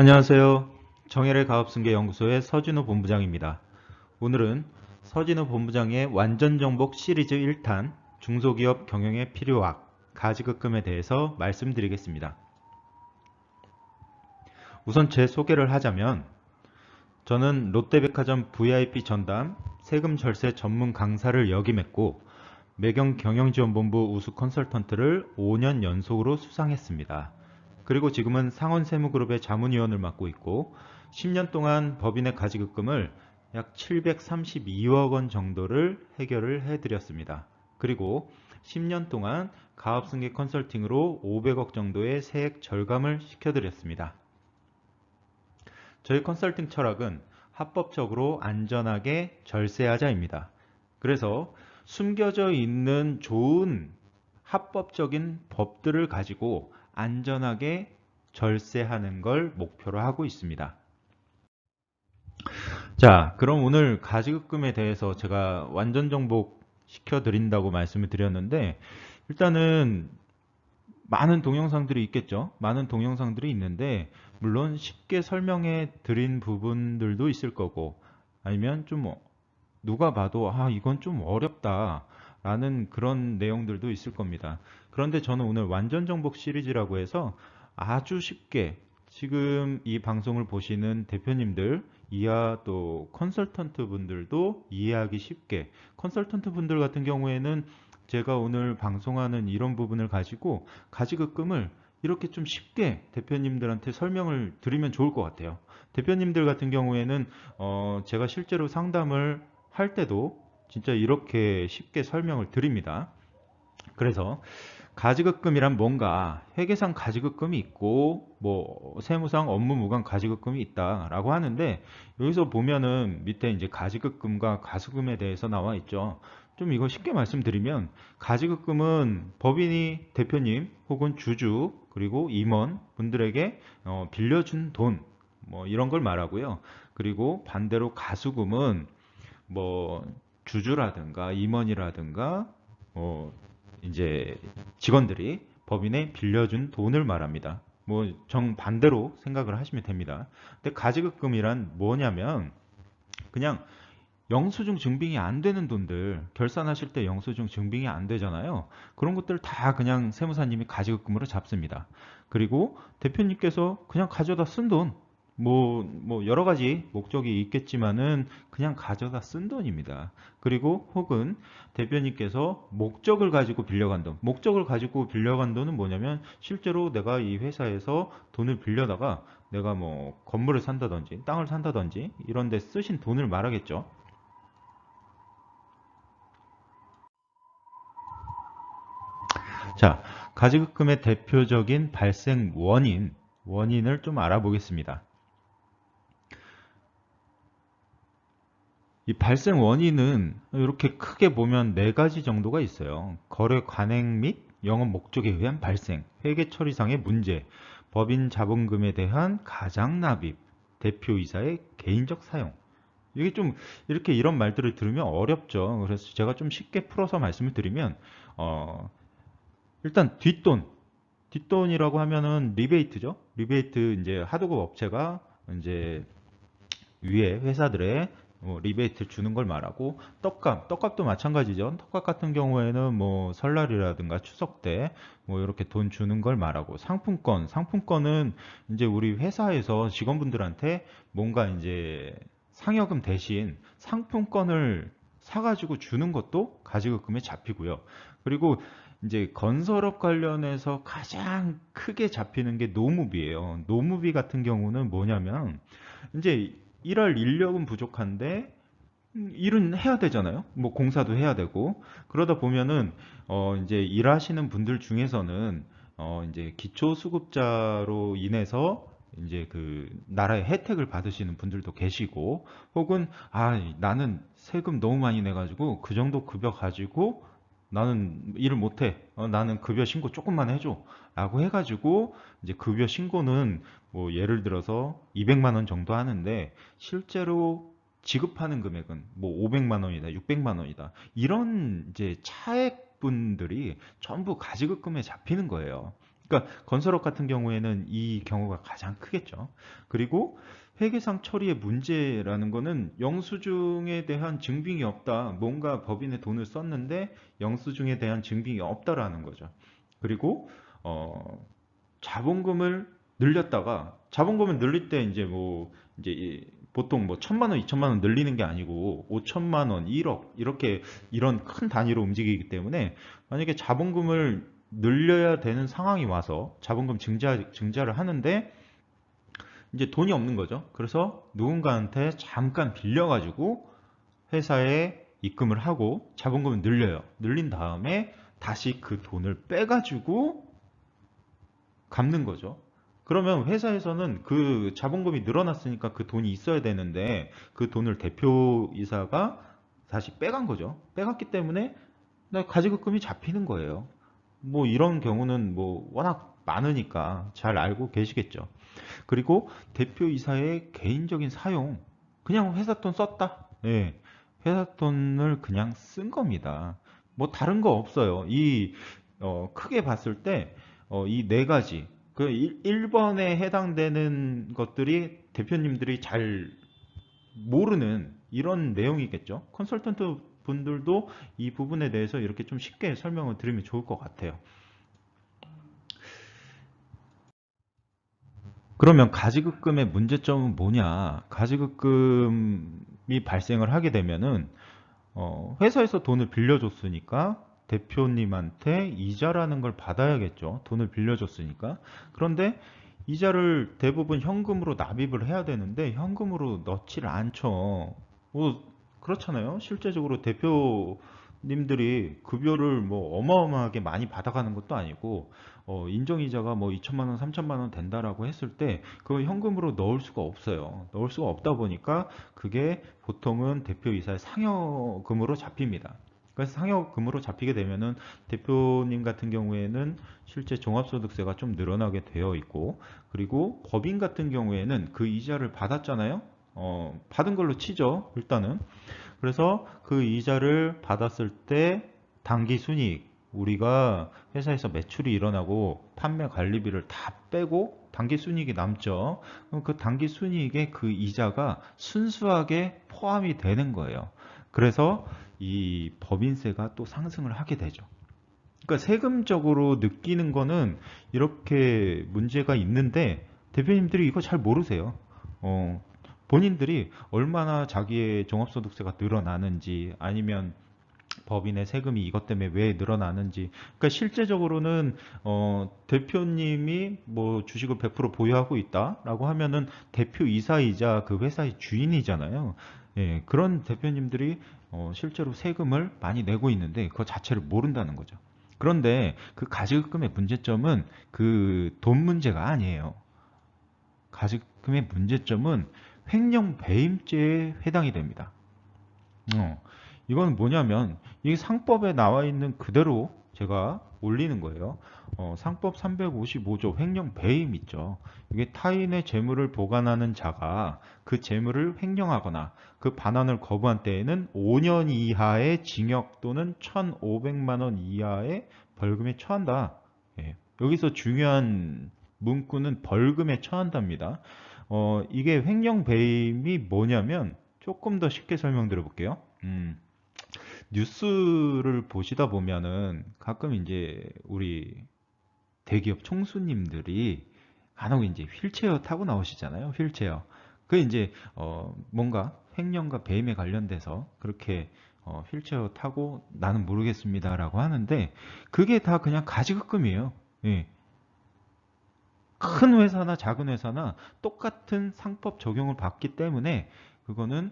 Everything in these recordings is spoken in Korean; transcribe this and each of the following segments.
안녕하세요. 정혜래 가업승계연구소의 서진우 본부장입니다. 오늘은 서진우 본부장의 완전정복 시리즈 1탄 중소기업 경영의 필요학 가지급금에 대해서 말씀드리겠습니다. 우선 제 소개를 하자면 저는 롯데백화점 VIP 전담 세금 절세 전문 강사를 역임했고 매경 경영지원본부 우수 컨설턴트를 5년 연속으로 수상했습니다. 그리고 지금은 상원세무그룹의 자문위원을 맡고 있고 10년 동안 법인의 가지급금을 약 732억 원 정도를 해결을 해드렸습니다. 그리고 10년 동안 가업승계 컨설팅으로 500억 정도의 세액 절감을 시켜드렸습니다. 저희 컨설팅 철학은 합법적으로 안전하게 절세하자입니다. 그래서 숨겨져 있는 좋은 합법적인 법들을 가지고 안전하게 절세하는 걸 목표로 하고 있습니다. 자, 그럼 오늘 가지급금에 대해서 제가 완전 정복 시켜드린다고 말씀을 드렸는데 일단은 많은 동영상들이 있겠죠. 많은 동영상들이 있는데 물론 쉽게 설명해 드린 부분들도 있을 거고 아니면 좀 누가 봐도 이건 좀 어렵다 라는 그런 내용들도 있을 겁니다. 그런데 저는 오늘 완전 정복 시리즈라고 해서 아주 쉽게 지금 이 방송을 보시는 대표님들 이하 또 컨설턴트 분들도 이해하기 쉽게 컨설턴트 분들 같은 경우에는 제가 오늘 방송하는 이런 부분을 가지고 가지급금을 이렇게 좀 쉽게 대표님들한테 설명을 드리면 좋을 것 같아요. 대표님들 같은 경우에는 제가 실제로 상담을 할 때도 진짜 이렇게 쉽게 설명을 드립니다. 그래서 가지급금이란 뭔가 회계상 가지급금이 있고 뭐 세무상 업무무관 가지급금이 있다라고 하는데 여기서 보면은 밑에 이제 가지급금과 가수금에 대해서 나와 있죠. 좀 이거 쉽게 말씀드리면 가지급금은 법인이 대표님 혹은 주주 그리고 임원 분들에게 빌려준 돈 뭐 이런 걸 말하고요. 그리고 반대로 가수금은 뭐 주주라든가 임원이라든가 이제 직원들이 법인에 빌려준 돈을 말합니다. 뭐 정반대로 생각을 하시면 됩니다. 근데 가지급금이란 뭐냐면 그냥 영수증 증빙이 안 되는 돈들 결산하실 때 영수증 증빙이 안 되잖아요. 그런 것들 다 그냥 세무사님이 가지급금으로 잡습니다. 그리고 대표님께서 그냥 가져다 쓴 돈, 뭐 여러 가지 목적이 있겠지만은 그냥 가져다 쓴 돈입니다. 그리고 혹은 대표님께서 목적을 가지고 빌려간 돈, 목적을 가지고 빌려간 돈은 뭐냐면 실제로 내가 이 회사에서 돈을 빌려다가 내가 뭐 건물을 산다든지 땅을 산다든지 이런 데 쓰신 돈을 말하겠죠. 자, 가지급금의 대표적인 발생 원인을 좀 알아보겠습니다. 이 발생 원인은 이렇게 크게 보면 네 가지 정도가 있어요. 거래 관행 및 영업 목적에 의한 발생, 회계 처리상의 문제, 법인 자본금에 대한 가장 납입, 대표이사의 개인적 사용. 이게 좀 이렇게 이런 말들을 들으면 어렵죠. 그래서 제가 좀 쉽게 풀어서 말씀을 드리면 일단 뒷돈이라고 하면은 리베이트죠. 리베이트 이제 하도급 업체가 이제 위에 회사들의 리베이트 주는 걸 말하고 떡값도 마찬가지죠. 떡값 같은 경우에는 뭐 설날이라든가 추석 때 뭐 이렇게 돈 주는 걸 말하고 상품권은 이제 우리 회사에서 직원분들한테 뭔가 이제 상여금 대신 상품권을 사가지고 주는 것도 가지급금에 잡히고요. 그리고 이제 건설업 관련해서 가장 크게 잡히는 게 노무비예요. 노무비 같은 경우는 뭐냐면 이제 일할 인력은 부족한데 일은 해야 되잖아요. 뭐 공사도 해야 되고 그러다 보면은 이제 일하시는 분들 중에서는 이제 기초수급자로 인해서 이제 그 나라의 혜택을 받으시는 분들도 계시고 혹은 나는 세금 너무 많이 내가지고 그 정도 급여 가지고 나는 일을 못해. 나는 급여 신고 조금만 해줘. 라고 해가지고 이제 급여 신고는 뭐 예를 들어서 200만 원 정도 하는데 실제로 지급하는 금액은 뭐 500만 원이다, 600만 원이다. 이런 이제 차액분들이 전부 가지급금에 잡히는 거예요. 그러니까 건설업 같은 경우에는 이 경우가 가장 크겠죠. 그리고 회계상 처리의 문제라는 거는 영수증에 대한 증빙이 없다. 뭔가 법인에 돈을 썼는데 영수증에 대한 증빙이 없다라는 거죠. 그리고 자본금을 늘렸다가 자본금을 늘릴 때 이제 뭐 이제 보통 뭐 1,000만 원, 2,000만 원 늘리는 게 아니고 5천만 원, 1억 이렇게 이런 큰 단위로 움직이기 때문에 만약에 자본금을 늘려야 되는 상황이 와서 자본금 증자를 하는데 이제 돈이 없는 거죠. 그래서 누군가한테 잠깐 빌려가지고 회사에 입금을 하고 자본금을 늘려요. 늘린 다음에 다시 그 돈을 빼가지고 갚는 거죠. 그러면 회사에서는 그 자본금이 늘어났으니까 그 돈이 있어야 되는데 그 돈을 대표이사가 다시 빼간 거죠. 빼갔기 때문에 가지급금이 잡히는 거예요. 뭐 이런 경우는 뭐 워낙 많으니까 잘 알고 계시겠죠. 그리고 대표이사의 개인적인 사용, 그냥 회사 돈 썼다. 예, 회사 돈을 그냥 쓴 겁니다. 뭐 다른 거 없어요. 크게 봤을 때 이 네 가지 그 1번에 해당되는 것들이 대표님들이 잘 모르는 이런 내용이겠죠. 컨설턴트 분들도 이 부분에 대해서 이렇게 좀 쉽게 설명을 드리면 좋을 것 같아요. 그러면 가지급금의 문제점은 뭐냐? 가지급금이 발생을 하게 되면은 회사에서 돈을 빌려줬으니까 대표님한테 이자라는 걸 받아야겠죠. 돈을 빌려줬으니까. 그런데 이자를 대부분 현금으로 납입을 해야 되는데 현금으로 넣지를 않죠. 뭐 그렇잖아요. 실제적으로 대표님들이 급여를 뭐 어마어마하게 많이 받아가는 것도 아니고 인정이자가 뭐 2천만 원, 3천만 원 된다라고 했을 때 그걸 현금으로 넣을 수가 없어요. 넣을 수가 없다 보니까 그게 보통은 대표이사의 상여금으로 잡힙니다. 그래서 상여금으로 잡히게 되면은 대표님 같은 경우에는 실제 종합소득세가 좀 늘어나게 되어 있고, 그리고 법인 같은 경우에는 그 이자를 받았잖아요. 받은 걸로 치죠, 일단은. 그래서 그 이자를 받았을 때 당기 순이익, 우리가 회사에서 매출이 일어나고 판매 관리비를 다 빼고 당기 순이익이 남죠. 그럼 그 당기 순이익에 그 이자가 순수하게 포함이 되는 거예요. 그래서 이 법인세가 또 상승을 하게 되죠. 그러니까 세금적으로 느끼는 거는 이렇게 문제가 있는데 대표님들이 이거 잘 모르세요. 본인들이 얼마나 자기의 종합소득세가 늘어나는지 아니면 법인의 세금이 이것 때문에 왜 늘어나는지. 그러니까 실제적으로는 대표님이 뭐 주식을 100% 보유하고 있다라고 하면은 대표이사이자 그 회사의 주인이잖아요. 예, 그런 대표님들이 실제로 세금을 많이 내고 있는데 그거 자체를 모른다는 거죠. 그런데 그 가지급금의 문제점은 그 돈 문제가 아니에요. 가지급금의 문제점은 횡령 배임죄에 해당이 됩니다. 이건 뭐냐면 이 상법에 나와 있는 그대로 제가 올리는 거예요. 상법 355조 횡령 배임 있죠. 이게 타인의 재물을 보관하는 자가 그 재물을 횡령하거나 그 반환을 거부한 때에는 5년 이하의 징역 또는 1,500만 원 이하의 벌금에 처한다. 예, 여기서 중요한 문구는 벌금에 처한답니다. 이게 횡령 배임이 뭐냐면 조금 더 쉽게 설명드려 볼게요. 뉴스를 보시다 보면은 가끔 이제 우리 대기업 총수님들이 간혹 이제 휠체어 타고 나오시잖아요. 휠체어. 그 이제 뭔가 횡령과 배임에 관련돼서 그렇게 휠체어 타고 나는 모르겠습니다라고 하는데 그게 다 그냥 가지급금이에요. 예. 큰 회사나 작은 회사나 똑같은 상법 적용을 받기 때문에 그거는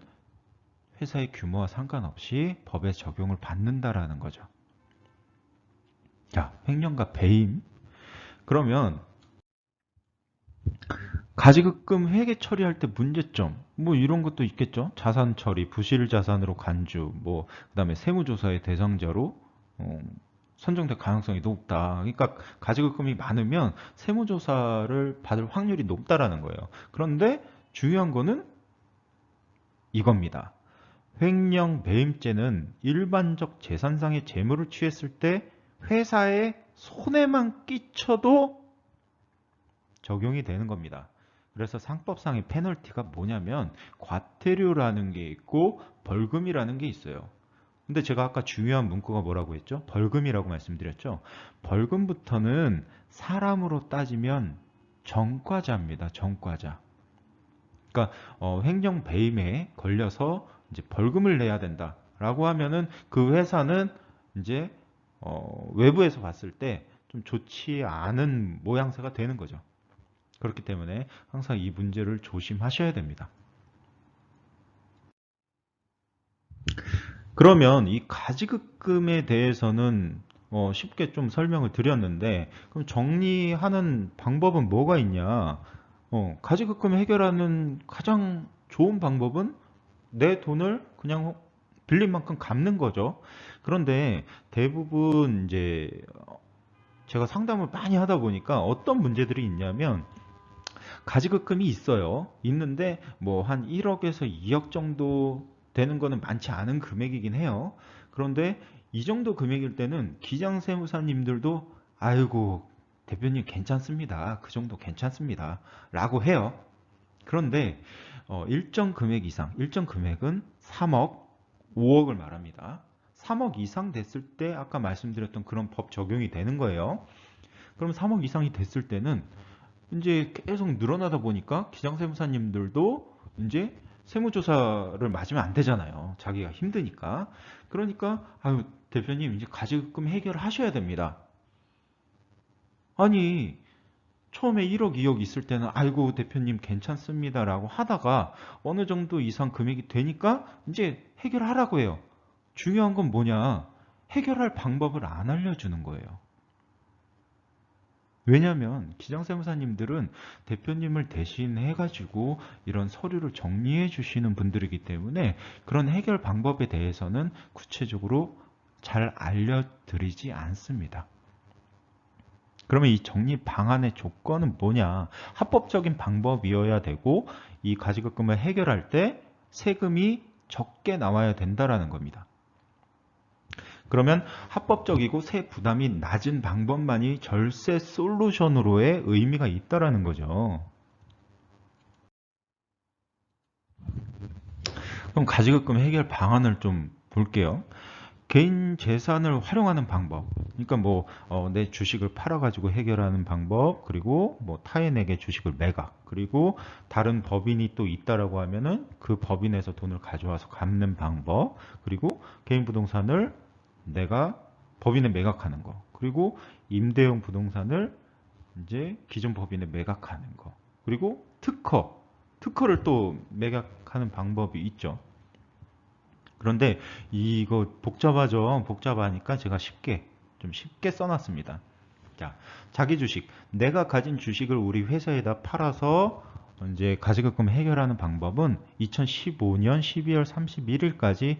회사의 규모와 상관없이 법의 적용을 받는다라는 거죠. 자, 횡령과 배임. 그러면 가지급금 회계 처리할 때 문제점, 뭐 이런 것도 있겠죠. 자산 처리, 부실 자산으로 간주, 뭐 그다음에 세무조사의 대상자로 선정될 가능성이 높다. 그러니까 가지급금이 많으면 세무조사를 받을 확률이 높다라는 거예요. 그런데 중요한 거는 이겁니다. 횡령 배임죄는 일반적 재산상의 재물을 취했을 때 회사에 손해만 끼쳐도 적용이 되는 겁니다. 그래서 상법상의 페널티가 뭐냐면 과태료라는 게 있고 벌금이라는 게 있어요. 근데 제가 아까 중요한 문구가 뭐라고 했죠? 벌금이라고 말씀드렸죠? 벌금부터는 사람으로 따지면 전과자입니다. 전과자. 그러니까 횡령 배임에 걸려서 이제 벌금을 내야 된다라고 하면은 그 회사는 이제 외부에서 봤을 때 좀 좋지 않은 모양새가 되는 거죠. 그렇기 때문에 항상 이 문제를 조심하셔야 됩니다. 그러면 이 가지급금에 대해서는 쉽게 좀 설명을 드렸는데 그럼 정리하는 방법은 뭐가 있냐? 가지급금 해결하는 가장 좋은 방법은 내 돈을 그냥 빌린 만큼 갚는 거죠. 그런데 대부분 이제 제가 상담을 많이 하다 보니까 어떤 문제들이 있냐면 가지급금이 있어요. 있는데 뭐 한 1억에서 2억 정도 되는 거는 많지 않은 금액이긴 해요. 그런데 이 정도 금액일 때는 기장세무사님들도 아이고 대표님 괜찮습니다. 그 정도 괜찮습니다. 라고 해요. 그런데 일정 금액 이상, 일정 금액은 3억, 5억을 말합니다. 3억 이상 됐을 때 아까 말씀드렸던 그런 법 적용이 되는 거예요. 그럼 3억 이상이 됐을 때는 이제 계속 늘어나다 보니까 기장세무사님들도 이제 세무조사를 맞으면 안 되잖아요. 자기가 힘드니까. 그러니까 아유 대표님 이제 가지급금 해결하셔야 됩니다. 아니 처음에 1억, 2억 있을 때는 아이고 대표님 괜찮습니다라고 하다가 어느 정도 이상 금액이 되니까 이제 해결하라고 해요. 중요한 건 뭐냐? 해결할 방법을 안 알려주는 거예요. 왜냐하면 기장세무사님들은 대표님을 대신해 가지고 이런 서류를 정리해 주시는 분들이기 때문에 그런 해결 방법에 대해서는 구체적으로 잘 알려드리지 않습니다. 그러면 이 정리 방안의 조건은 뭐냐? 합법적인 방법이어야 되고 이 가지급금을 해결할 때 세금이 적게 나와야 된다라는 겁니다. 그러면 합법적이고 세 부담이 낮은 방법만이 절세 솔루션으로의 의미가 있다라는 거죠. 그럼 가지급금 해결 방안을 좀 볼게요. 개인 재산을 활용하는 방법. 그러니까 뭐 내 주식을 팔아가지고 해결하는 방법, 그리고 뭐 타인에게 주식을 매각, 그리고 다른 법인이 또 있다라고 하면은 그 법인에서 돈을 가져와서 갚는 방법, 그리고 개인 부동산을 내가 법인에 매각하는 거, 그리고 임대용 부동산을 이제 기존 법인에 매각하는 거, 그리고 특허를 또 매각하는 방법이 있죠. 그런데 이거 복잡하죠. 복잡하니까 제가 좀 쉽게 써놨습니다. 자, 자기 주식. 내가 가진 주식을 우리 회사에다 팔아서 이제 가지급금 해결하는 방법은 2015년 12월 31일까지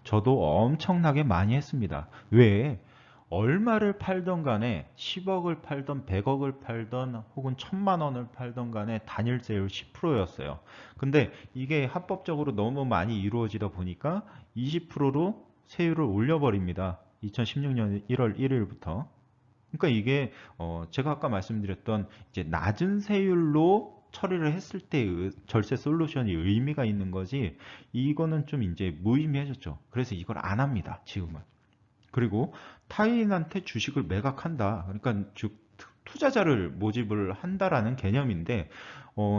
저도 엄청나게 많이 했습니다. 왜? 얼마를 팔던 간에 10억을 팔던 100억을 팔던 혹은 1000만 원을 팔던 간에 단일세율 10%였어요. 근데 이게 합법적으로 너무 많이 이루어지다 보니까 20%로 세율을 올려버립니다. 2016년 1월 1일부터. 그러니까 이게 제가 아까 말씀드렸던 이제 낮은 세율로 처리를 했을 때의 절세 솔루션이 의미가 있는 거지 이거는 좀 이제 무의미해졌죠. 그래서 이걸 안 합니다. 지금은. 그리고 타인한테 주식을 매각한다. 그러니까 즉 투자자를 모집을 한다라는 개념인데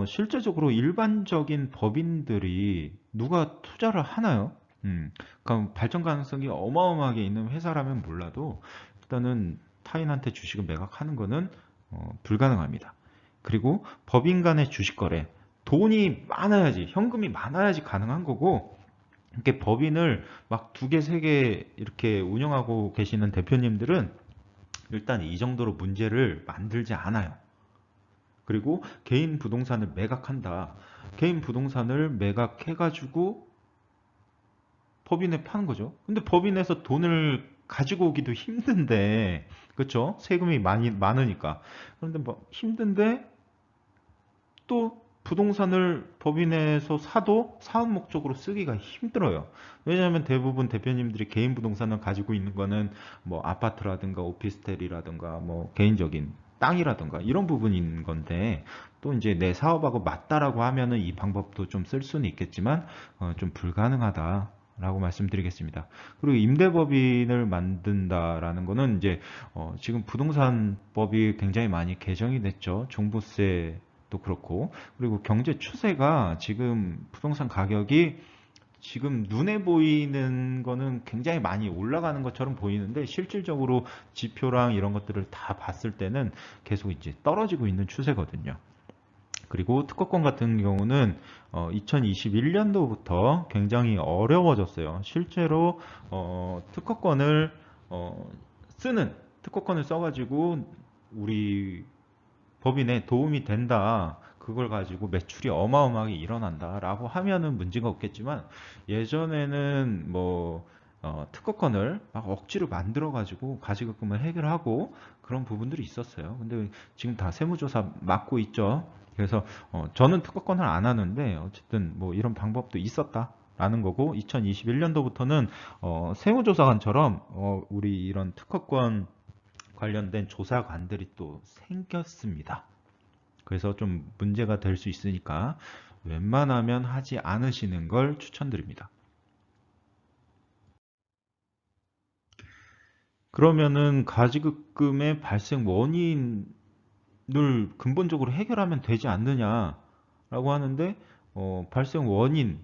실제적으로 일반적인 법인들이 누가 투자를 하나요? 그러니까 발전 가능성이 어마어마하게 있는 회사라면 몰라도 일단은 타인한테 주식을 매각하는 것은 불가능합니다. 그리고 법인 간의 주식 거래, 돈이 많아야지, 현금이 많아야지 가능한 거고 이렇게 법인을 막 두 개, 세 개 이렇게 운영하고 계시는 대표님들은 일단 이 정도로 문제를 만들지 않아요. 그리고 개인 부동산을 매각한다. 개인 부동산을 매각해가지고 법인에 파는 거죠. 근데 법인에서 돈을 가지고 오기도 힘든데, 그렇죠? 세금이 많으니까. 그런데 뭐 힘든데 또 부동산을 법인에서 사도 사업 목적으로 쓰기가 힘들어요. 왜냐하면 대부분 대표님들이 개인 부동산을 가지고 있는 거는 뭐 아파트라든가 오피스텔이라든가 뭐 개인적인 땅이라든가 이런 부분인 건데, 또 이제 내 사업하고 맞다라고 하면은 이 방법도 좀 쓸 수는 있겠지만 좀 불가능하다라고 말씀드리겠습니다. 그리고 임대법인을 만든다라는 거는 이제 지금 부동산법이 굉장히 많이 개정이 됐죠. 종부세도 그렇고, 그리고 경제 추세가 지금 부동산 가격이 지금 눈에 보이는 거는 굉장히 많이 올라가는 것처럼 보이는데, 실질적으로 지표랑 이런 것들을 다 봤을 때는 계속 이제 떨어지고 있는 추세거든요. 그리고 특허권 같은 경우는 2021년도부터 굉장히 어려워졌어요. 실제로 특허권을 쓰는 특허권을 써가지고 우리 법인에 도움이 된다. 그걸 가지고 매출이 어마어마하게 일어난다라고 하면은 문제가 없겠지만, 예전에는 뭐 특허권을 막 억지로 만들어 가지고 가지급금을 해결하고 그런 부분들이 있었어요. 근데 지금 다 세무조사 맡고 있죠. 그래서 저는 특허권을 안 하는데 어쨌든 뭐 이런 방법도 있었다라는 거고, 2021년도부터는 세무조사관처럼 우리 이런 특허권 관련된 조사관들이 또 생겼습니다. 그래서 좀 문제가 될 수 있으니까 웬만하면 하지 않으시는 걸 추천드립니다. 그러면은 가지급금의 발생 원인을 근본적으로 해결하면 되지 않느냐라고 하는데, 발생 원인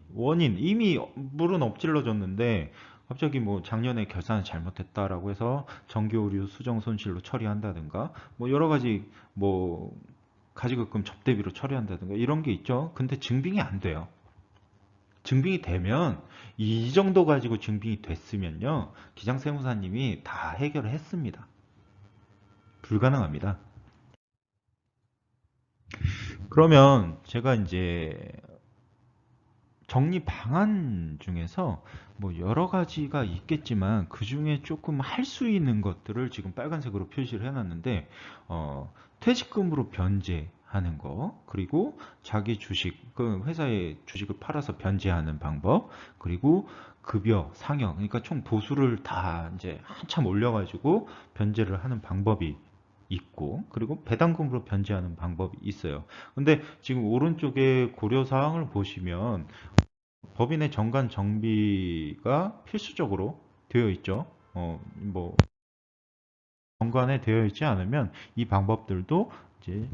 이미 물은 엎질러졌는데 갑자기 뭐 작년에 결산을 잘못했다라고 해서 정기오류 수정 손실로 처리한다든가 뭐 여러 가지 뭐 가지급금 접대비로 처리한다든가 이런 게 있죠. 근데 증빙이 안 돼요. 증빙이 되면, 이 정도 가지고 증빙이 됐으면요, 기장세무사님이 다 해결을 했습니다. 불가능합니다. 그러면 제가 이제 정리 방안 중에서 뭐 여러 가지가 있겠지만 그 중에 조금 할 수 있는 것들을 지금 빨간색으로 표시를 해놨는데, 퇴직금으로 변제하는 거, 그리고 자기 주식, 그 회사의 주식을 팔아서 변제하는 방법, 그리고 급여 상여, 그러니까 총 보수를 다 이제 한참 올려가지고 변제를 하는 방법이 있고, 그리고 배당금으로 변제하는 방법이 있어요. 근데 지금 오른쪽에 고려사항을 보시면 법인의 정관 정비가 필수적으로 되어 있죠. 뭐 정관에 되어 있지 않으면 이 방법들도 이제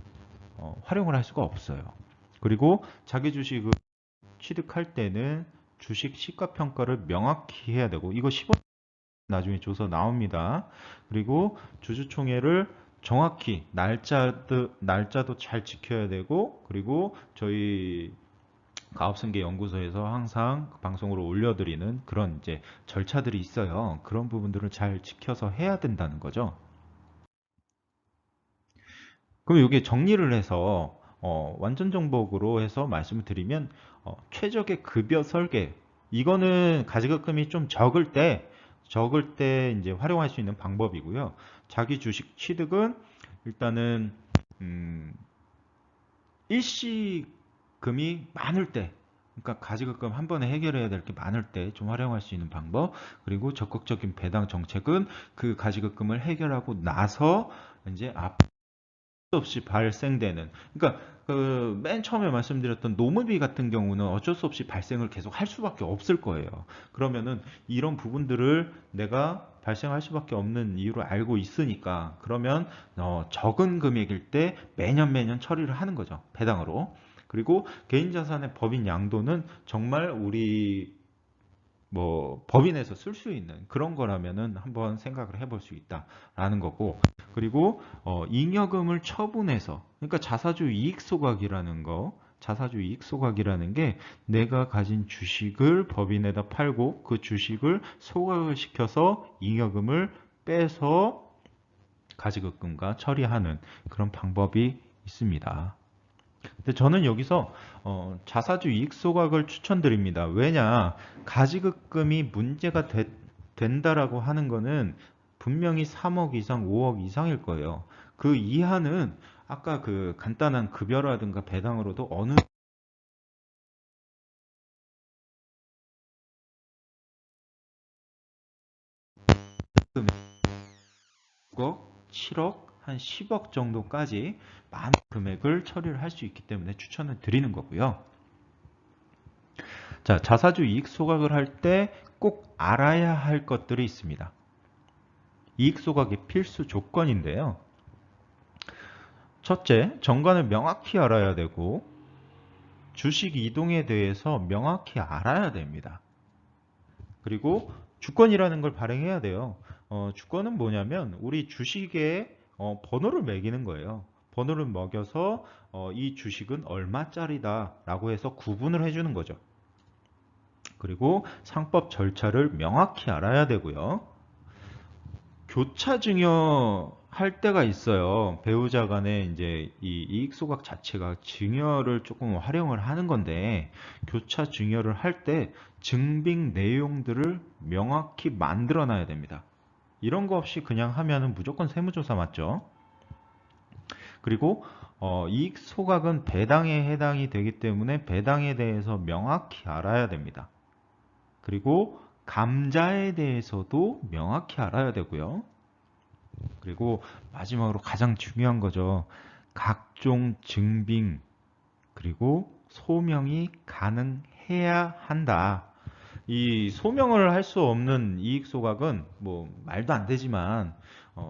활용을 할 수가 없어요. 그리고 자기 주식을 취득할 때는 주식 시가평가를 명확히 해야 되고, 이거 10원 나중에 줘서 나옵니다. 그리고 주주총회를 정확히 날짜도 잘 지켜야 되고, 그리고 저희 가업승계 연구소에서 항상 방송으로 올려드리는 그런 이제 절차들이 있어요. 그런 부분들을 잘 지켜서 해야 된다는 거죠. 그럼 이게 정리를 해서 완전 정복으로 해서 말씀을 드리면, 최적의 급여 설계, 이거는 가지급금이 좀 적을 때 이제 활용할 수 있는 방법이고요. 자기 주식 취득은 일단은 음, 일시금이 많을 때, 그러니까 가지급금 한 번에 해결해야 될 게 많을 때 좀 활용할 수 있는 방법, 그리고 적극적인 배당 정책은 그 가지급금을 해결하고 나서 이제 앞 없이 발생되는, 그러니까 그 맨 처음에 말씀드렸던 노무비 같은 경우는 어쩔 수 없이 발생을 계속 할 수밖에 없을 거예요. 그러면은 이런 부분들을 내가 발생할 수밖에 없는 이유를 알고 있으니까, 그러면 적은 금액일 때 매년 매년 처리를 하는 거죠. 배당으로. 그리고 개인자산의 법인 양도는 정말 우리 뭐 법인에서 쓸 수 있는 그런 거라면은 한번 생각을 해볼 수 있다라는 거고, 그리고 잉여금을 처분해서, 그러니까 자사주 이익 소각이라는 거, 자사주 이익 소각이라는 게 내가 가진 주식을 법인에다 팔고 그 주식을 소각을 시켜서 잉여금을 빼서 가지급금과 처리하는 그런 방법이 있습니다. 근데 저는 여기서 자사주 이익 소각을 추천드립니다. 왜냐, 가지급금이 문제가 된다라고 하는 거는 분명히 3억 이상, 5억 이상일 거예요. 그 이하는 아까 그 간단한 급여라든가 배당으로도 어느 금액, 6억, 7억, 한 10억 정도까지 많은 금액을 처리를 할 수 있기 때문에 추천을 드리는 거고요. 자, 자사주 이익 소각을 할 때 꼭 알아야 할 것들이 있습니다. 이익 소각의 필수 조건인데요. 첫째, 정관을 명확히 알아야 되고 주식 이동에 대해서 명확히 알아야 됩니다. 그리고 주권이라는 걸 발행해야 돼요. 주권은 뭐냐면 우리 주식에 번호를 매기는 거예요. 번호를 먹여서 이 주식은 얼마짜리다 라고 해서 구분을 해주는 거죠. 그리고 상법 절차를 명확히 알아야 되고요. 교차 증여 할 때가 있어요. 배우자 간에 이제 이 이익 소각 자체가 증여를 조금 활용을 하는 건데, 교차 증여를 할 때 증빙 내용들을 명확히 만들어 놔야 됩니다. 이런 거 없이 그냥 하면은 무조건 세무조사 맞죠? 그리고 이익 소각은 배당에 해당이 되기 때문에 배당에 대해서 명확히 알아야 됩니다. 그리고 감자에 대해서도 명확히 알아야 되고요. 그리고 마지막으로 가장 중요한 거죠. 각종 증빙 그리고 소명이 가능해야 한다. 이 소명을 할 수 없는 이익 소각은 뭐 말도 안 되지만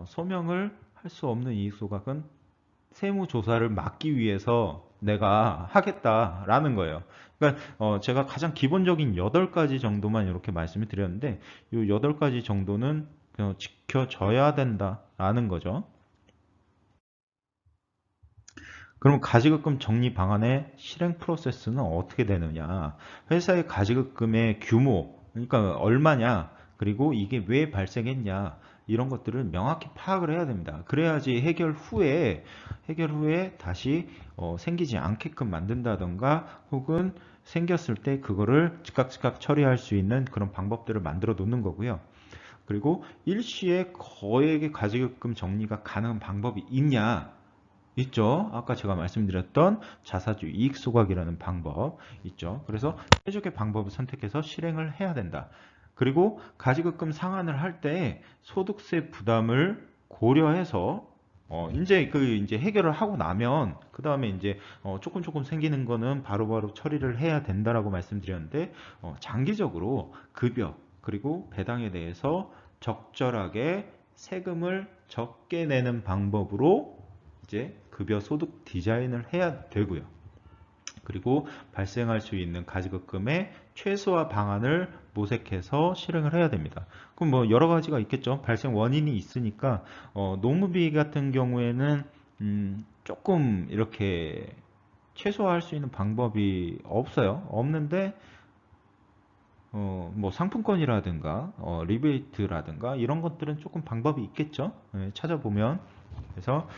소명을 할 수 없는 이익 소각은 세무조사를 막기 위해서 내가 하겠다라는 거예요. 그러니까 제가 가장 기본적인 8가지 정도만 이렇게 말씀을 드렸는데 이 8가지 정도는 지켜져야 된다라는 거죠. 그럼 가지급금 정리 방안의 실행 프로세스는 어떻게 되느냐? 회사의 가지급금의 규모, 그러니까 얼마냐? 그리고 이게 왜 발생했냐? 이런 것들을 명확히 파악을 해야 됩니다. 그래야지 해결 후에 다시 생기지 않게끔 만든다던가 혹은 생겼을 때 그거를 즉각 처리할 수 있는 그런 방법들을 만들어 놓는 거고요. 그리고 일시에 거액의 가지급금 정리가 가능한 방법이 있냐? 있죠. 아까 제가 말씀드렸던 자사주 이익 소각이라는 방법 있죠. 그래서 최적의 방법을 선택해서 실행을 해야 된다. 그리고 가지급금 상환을 할 때 소득세 부담을 고려해서 이제 해결을 하고 나면 그 다음에 이제 조금 생기는 거는 바로바로 처리를 해야 된다라고 말씀드렸는데 장기적으로 급여 그리고 배당에 대해서 적절하게 세금을 적게 내는 방법으로 이제 급여 소득 디자인을 해야 되고요. 그리고 발생할 수 있는 가지급금의 최소화 방안을 모색해서 실행을 해야 됩니다. 그럼 뭐 여러 가지가 있겠죠. 발생 원인이 있으니까 노무비 같은 경우에는 조금 이렇게 최소화할 수 있는 방법이 없어요. 없는데 뭐 상품권이라든가 리베이트라든가 이런 것들은 조금 방법이 있겠죠. 찾아보면. 그래서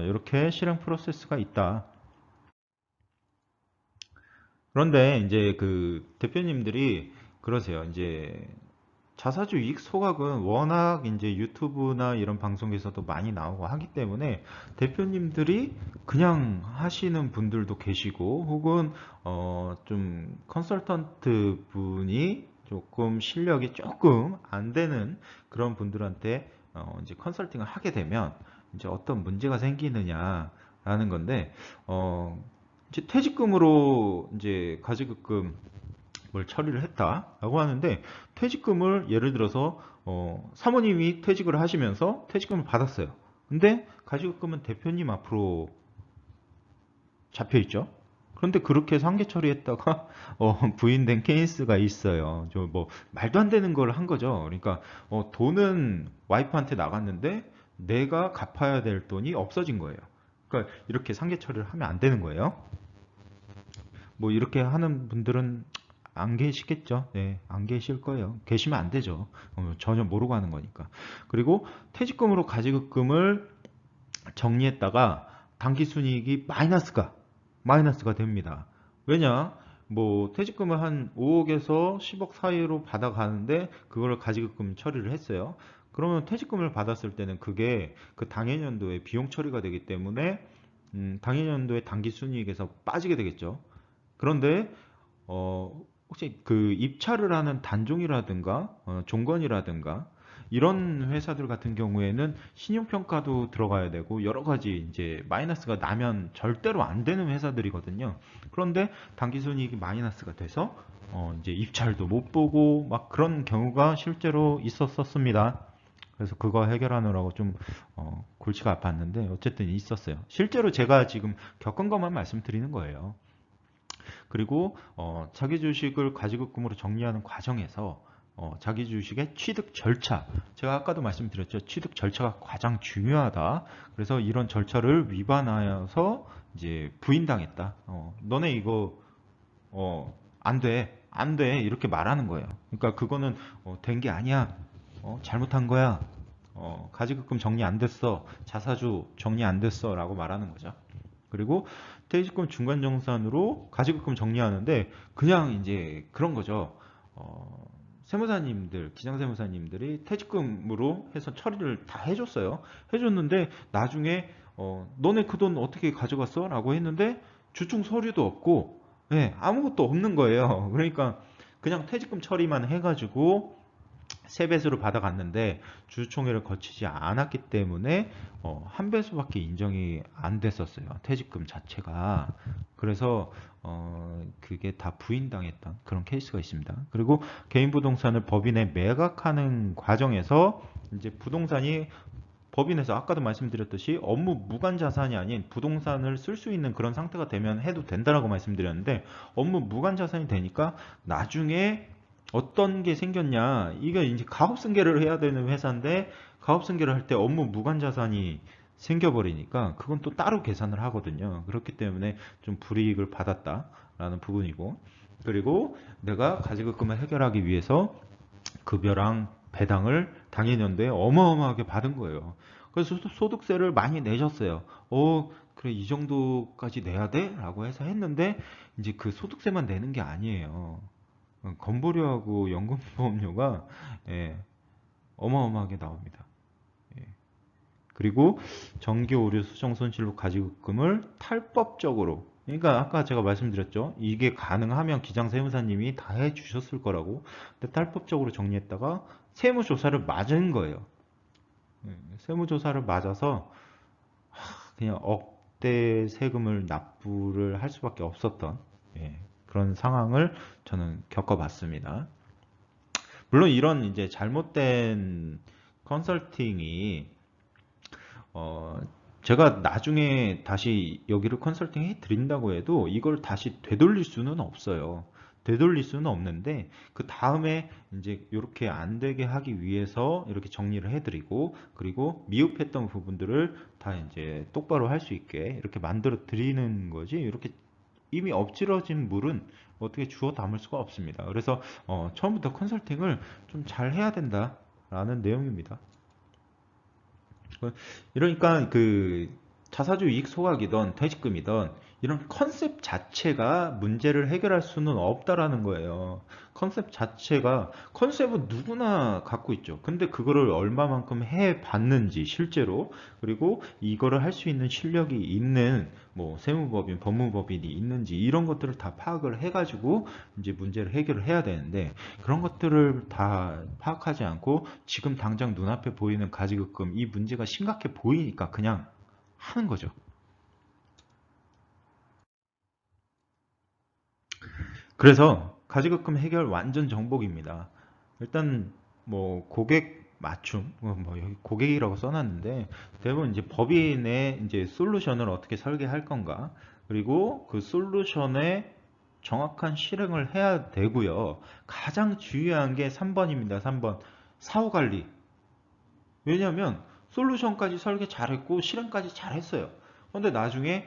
이렇게 실행 프로세스가 있다. 그런데 이제 그 대표님들이 그러세요. 이제 자사주 이익 소각은 워낙 이제 유튜브나 이런 방송에서도 많이 나오고 하기 때문에 대표님들이 그냥 하시는 분들도 계시고 혹은 좀 컨설턴트 분이 조금 실력이 조금 안 되는 그런 분들한테 이제 컨설팅을 하게 되면 이제 어떤 문제가 생기느냐라는 건데 이제 퇴직금으로 이제 가지급금 뭘 처리를 했다라고 하는데 퇴직금을 예를 들어서 사모님이 퇴직을 하시면서 퇴직금을 받았어요. 근데 가지급금은 대표님 앞으로 잡혀 있죠. 그런데 그렇게 해서 한계 처리했다가 부인된 케이스가 있어요. 저 뭐 말도 안 되는 걸 한 거죠. 그러니까 돈은 와이프한테 나갔는데 내가 갚아야 될 돈이 없어진 거예요. 그러니까 이렇게 상계 처리를 하면 안 되는 거예요. 뭐 이렇게 하는 분들은 안 계시겠죠. 네, 안 계실 거예요. 계시면 안 되죠. 전혀 모르고 하는 거니까. 그리고 퇴직금으로 가지급금을 정리했다가 당기순이익이 마이너스가 됩니다. 왜냐? 뭐 퇴직금을 한 5억에서 10억 사이로 받아가는데 그걸 가지급금 처리를 했어요. 그러면 퇴직금을 받았을 때는 그게 그 당해년도에 비용 처리가 되기 때문에 당해년도에 당기순이익에서 빠지게 되겠죠. 그런데 혹시 그 입찰을 하는 단종이라든가 종건이라든가 이런 회사들 같은 경우에는 신용평가도 들어가야 되고 여러 가지 이제 마이너스가 나면 절대로 안 되는 회사들이거든요. 그런데 당기순이익이 마이너스가 돼서 이제 입찰도 못 보고 막 그런 경우가 실제로 있었습니다. 그래서 그거 해결하느라고 좀 골치가 아팠는데 어쨌든 있었어요. 실제로 제가 지금 겪은 것만 말씀드리는 거예요. 그리고 자기 주식을 가지급금으로 정리하는 과정에서 자기 주식의 취득 절차, 제가 아까도 말씀드렸죠. 취득 절차가 가장 중요하다. 그래서 이런 절차를 위반하여서 이제 부인당했다. 너네 이거 안 돼, 안 돼, 이렇게 말하는 거예요. 그러니까 그거는 된 게 아니야. 잘못한 거야. 가지급금 정리 안 됐어. 자사주 정리 안 됐어. 라고 말하는 거죠. 그리고 퇴직금 중간정산으로 가지급금 정리하는데 그냥 이제 그런 거죠. 세무사님들, 기장세무사님들이 퇴직금으로 해서 처리를 다 해줬어요. 해줬는데 나중에 너네 그 돈 어떻게 가져갔어? 라고 했는데 주총 서류도 없고 아무것도 없는 거예요. 그러니까 그냥 퇴직금 처리만 해가지고 세배수로 받아갔는데 주주총회를 거치지 않았기 때문에 한 배수밖에 인정이 안 됐었어요. 퇴직금 자체가. 그래서 그게 다 부인당했던 그런 케이스가 있습니다. 그리고 개인 부동산을 법인에 매각하는 과정에서 이제 부동산이 법인에서 아까도 말씀드렸듯이 업무 무관 자산이 아닌 부동산을 쓸 수 있는 그런 상태가 되면 해도 된다라고 말씀드렸는데 업무 무관 자산이 되니까 나중에 어떤 게 생겼냐, 이게 이제 가업승계를 해야 되는 회사인데 가업승계를 할 때 업무 무관 자산이 생겨버리니까 그건 또 따로 계산을 하거든요. 그렇기 때문에 좀 불이익을 받았다라는 부분이고, 그리고 내가 가지급금을 해결하기 위해서 급여랑 배당을 당해년도에 어마어마하게 받은 거예요. 그래서 소득세를 많이 내셨어요. 그래, 이 정도까지 내야 돼? 라고 해서 했는데, 이제 그 소득세만 내는 게 아니에요. 건보료하고 연금보험료가, 어마어마하게 나옵니다. 예. 그리고 정기 오류 수정 손실로 가지급금을 탈법적으로, 그러니까 아까 제가 말씀드렸죠. 이게 가능하면 기장세무사님이 다 해주셨을 거라고. 근데 탈법적으로 정리했다가 세무조사를 맞은 거예요. 세무조사를 맞아서 그냥 억대 세금을 납부를 할 수밖에 없었던 그런 상황을 저는 겪어봤습니다. 물론 이런 이제 잘못된 컨설팅이 제가 나중에 다시 여기를 컨설팅 해 드린다고 해도 이걸 다시 되돌릴 수는 없어요. 되돌릴 수는 없는데 그 다음에 이제 이렇게 안 되게 하기 위해서 이렇게 정리를 해드리고, 그리고 미흡했던 부분들을 다 이제 똑바로 할 수 있게 이렇게 만들어 드리는 거지, 이렇게 이미 엎질러진 물은 어떻게 주워 담을 수가 없습니다. 그래서 처음부터 컨설팅을 좀 잘 해야 된다라는 내용입니다. 이러니까 그 자사주 이익 소각이든 퇴직금이든 이런 컨셉 자체가 문제를 해결할 수는 없다라는 거예요. 컨셉은 누구나 갖고 있죠. 근데 그거를 얼마만큼 해 봤는지 실제로, 그리고 이거를 할 수 있는 실력이 있는 뭐 세무법인, 법무법인이 있는지 이런 것들을 다 파악을 해가지고 이제 문제를 해결을 해야 되는데, 그런 것들을 다 파악하지 않고 지금 당장 눈앞에 보이는 가지급금 이 문제가 심각해 보이니까 그냥 하는 거죠. 그래서 가지급금 해결 완전 정복입니다. 일단 뭐 고객 맞춤, 뭐 여기 고객이라고 써놨는데 대부분 이제 법인의 이제 솔루션을 어떻게 설계할 건가, 그리고 그 솔루션의 정확한 실행을 해야 되고요. 가장 중요한 게 3번입니다. 3번 사후 관리. 왜냐하면 솔루션까지 설계 잘했고 실행까지 잘했어요. 그런데 나중에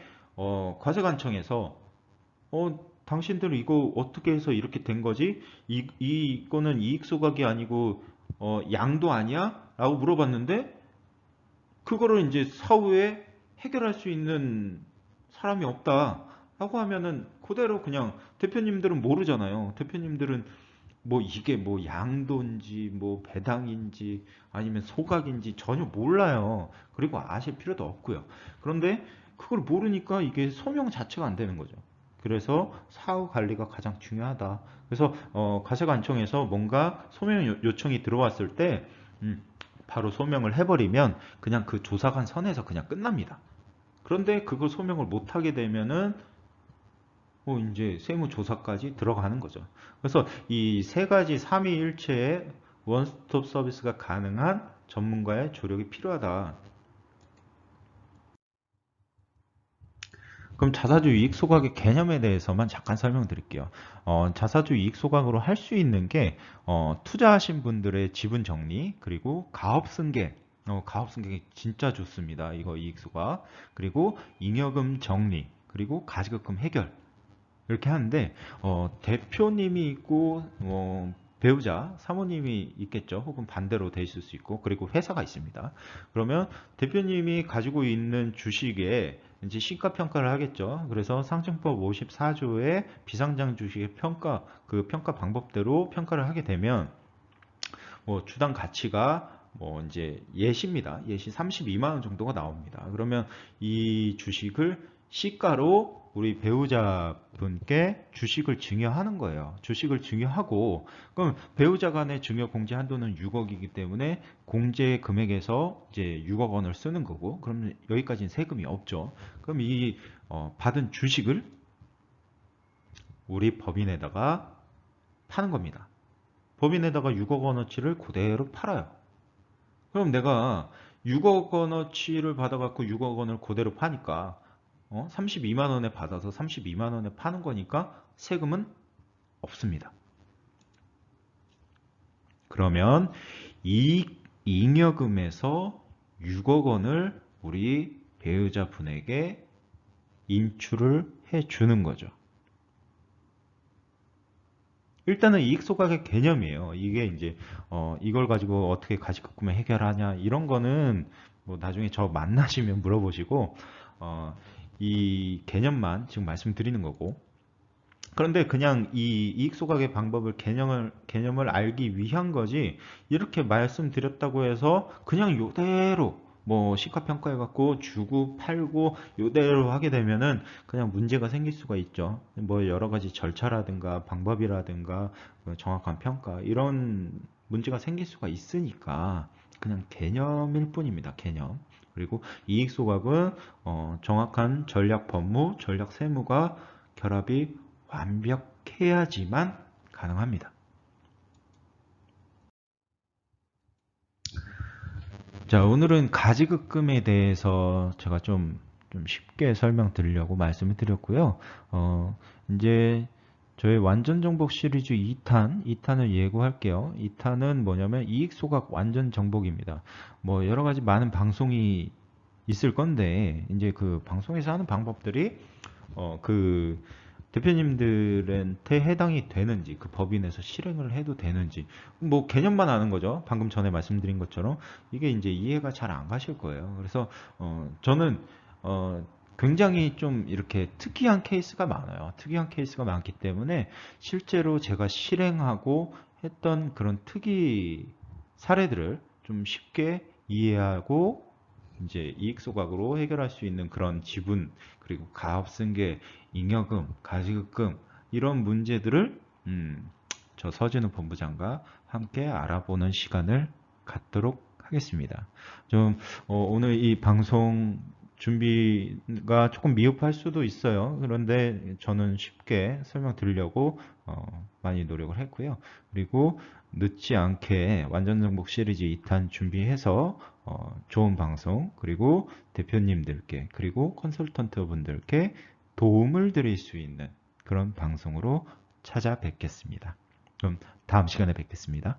과세관청에서 당신들 이거 어떻게 해서 이렇게 된 거지? 이거는 이익 소각이 아니고 양도 아니야? 라고 물어봤는데 그거를 이제 사후에 해결할 수 있는 사람이 없다 라고 하면은 그대로 그냥, 대표님들은 모르잖아요. 대표님들은 뭐 이게 뭐 양도인지 뭐 배당인지 아니면 소각인지 전혀 몰라요. 그리고 아실 필요도 없고요. 그런데 그걸 모르니까 이게 소명 자체가 안 되는 거죠. 그래서 사후 관리가 가장 중요하다. 그래서 가세관청에서 뭔가 소명 요청이 들어왔을 때 바로 소명을 해버리면 그냥 그 조사관 선에서 그냥 끝납니다. 그런데 그걸 소명을 못하게 되면은 이제 세무조사까지 들어가는 거죠. 그래서 이 세 가지 삼위일체의 원스톱 서비스가 가능한 전문가의 조력이 필요하다. 그럼 자사주 이익 소각의 개념에 대해서만 잠깐 설명드릴게요. 자사주 이익 소각으로 할 수 있는 게 투자하신 분들의 지분 정리, 그리고 가업 승계, 가업 승계 진짜 좋습니다. 이거 이익 소각, 그리고 잉여금 정리, 그리고 가지급금 해결. 이렇게 하는데 대표님이 있고 배우자, 사모님이 있겠죠. 혹은 반대로 돼 있을 수 있고, 그리고 회사가 있습니다. 그러면 대표님이 가지고 있는 주식에 이제 시가평가를 하겠죠. 그래서 상증법 54조의 비상장 주식의 평가, 그 평가 방법대로 평가를 하게 되면 주당 가치가 이제 예시입니다. 예시 32만 원 정도가 나옵니다. 그러면 이 주식을 시가로 우리 배우자분께 주식을 증여하는 거예요. 주식을 증여하고, 그럼 배우자 간의 증여 공제 한도는 6억이기 때문에 공제 금액에서 이제 6억 원을 쓰는 거고, 그럼 여기까지는 세금이 없죠. 그럼 이 받은 주식을 우리 법인에다가 파는 겁니다. 법인에다가 6억 원어치를 그대로 팔아요. 그럼 내가 6억 원어치를 받아갖고 6억 원을 그대로 파니까 32만 원에 받아서 32만 원에 파는 거니까 세금은 없습니다. 그러면 이 잉여금에서 6억 원을 우리 배우자분에게 인출을 해주는 거죠. 일단은 이익 소각의 개념이에요. 이게 이제 이걸 가지고 어떻게 가지급금을 해결하냐 이런 거는 뭐 나중에 저 만나시면 물어보시고 이 개념만 지금 말씀드리는 거고. 그런데 그냥 이 이익 소각의 방법을 개념을 알기 위한 거지, 이렇게 말씀드렸다고 해서 그냥 요대로 뭐 시가평가해 갖고 주고 팔고 요대로 하게 되면은 그냥 문제가 생길 수가 있죠. 뭐 여러 가지 절차라든가 방법이라든가 정확한 평가 이런 문제가 생길 수가 있으니까 그냥 개념일 뿐입니다. 개념. 그리고 이익 소각은 정확한 전략 법무, 전략 세무가 결합이 완벽해야지만 가능합니다. 자, 오늘은 가지급금에 대해서 제가 좀 쉽게 설명드리려고 말씀을 드렸고요. 이제 저희 완전정복 시리즈 2탄을 예고할게요. 2탄은 뭐냐면 이익소각 완전정복입니다. 뭐 여러 가지 많은 방송이 있을 건데, 이제 그 방송에서 하는 방법들이 그 대표님들한테 해당이 되는지, 그 법인에서 실행을 해도 되는지, 뭐 개념만 아는 거죠. 방금 전에 말씀드린 것처럼 이게 이제 이해가 잘 안 가실 거예요. 그래서 저는 굉장히 좀 이렇게 특이한 케이스가 많아요. 특이한 케이스가 많기 때문에 실제로 제가 실행하고 했던 그런 특이 사례들을 좀 쉽게 이해하고 이제 이익 소각으로 해결할 수 있는 그런 지분, 그리고 가압승계, 잉여금, 가지급금 이런 문제들을 저 서진우 본부장과 함께 알아보는 시간을 갖도록 하겠습니다. 좀 오늘 이 방송 준비가 조금 미흡할 수도 있어요. 그런데 저는 쉽게 설명드리려고 많이 노력을 했고요. 그리고 늦지 않게 완전정복 시리즈 2탄 준비해서 좋은 방송, 그리고 대표님들께, 그리고 컨설턴트 분들께 도움을 드릴 수 있는 그런 방송으로 찾아뵙겠습니다. 그럼 다음 시간에 뵙겠습니다.